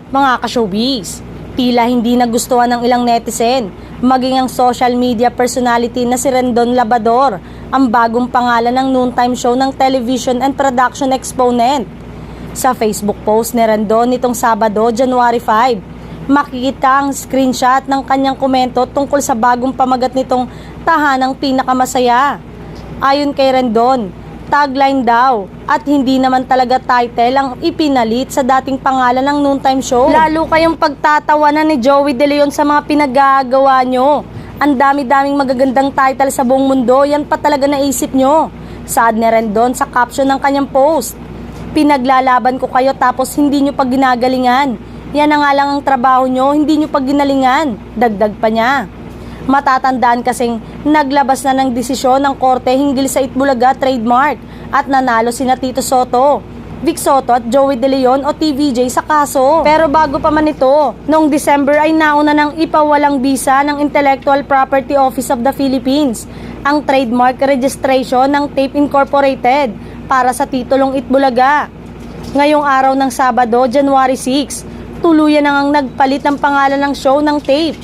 mga ka-showbiz. Tila hindi nagustuhan ng ilang netizen, maging ang social media personality na si Rendon Labrador, ang bagong pangalan ng noontime show ng television and production exponent. Sa Facebook post ni Rendon nitong Sabado, January 5, makikita ang screenshot ng kanyang komento tungkol sa bagong pamagat nitong tahanang pinakamasaya. Ayon kay Rendon, tagline daw at hindi naman talaga title ang ipinalit sa dating pangalan ng noontime show. Lalo kayong pagtatawanan ni Joey De Leon sa mga pinagagawa nyo. Ang dami-daming magagandang title sa buong mundo, yan pa talaga naisip nyo. Saad ni Rendon sa caption ng kanyang post. Pinaglalaban ko kayo tapos hindi nyo pa ginagalingan. Yan na nga lang ang trabaho nyo, hindi nyo pa ginalingan. Dagdag pa niya. Matatandaan kasing naglabas na ng desisyon ng korte hinggil sa Itbulaga trademark at nanalo sina Tito Soto, Vic Soto at Joey De Leon o TVJ sa kaso. Pero bago pa man ito, noong December ay nauna ng ipawalang bisa ng Intellectual Property Office of the Philippines ang trademark registration ng Tape Incorporated para sa titulong Itbulaga. Ngayong araw ng Sabado, January 6, tuluyan ang nagpalit ng pangalan ng show ng Tape.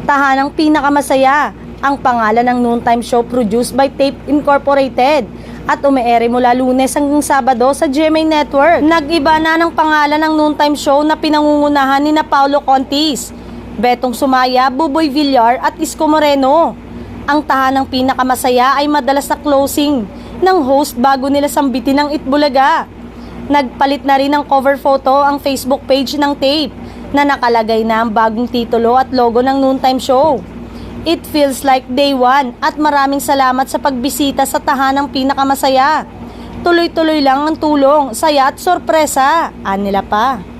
Tahanang pinakamasaya, ang pangalan ng noontime show produced by Tape Incorporated at umeere mula Lunes hanggang Sabado sa GMA Network. Nag-iba na ng pangalan ng noontime show na pinangungunahan ni na Paulo Contis, Betong Sumaya, Buboy Villar at Isko Moreno. Ang tahanang pinakamasaya ay madalas na closing ng host bago nila sambitin ang Itbulaga. Nagpalit na rin ng cover photo ang Facebook page ng Tape na nakalagay na ang bagong titulo at logo ng noontime show. It feels like day one at maraming salamat sa pagbisita sa tahanang pinakamasaya. Tuloy-tuloy lang ang tulong, saya at sorpresa. Anila pa.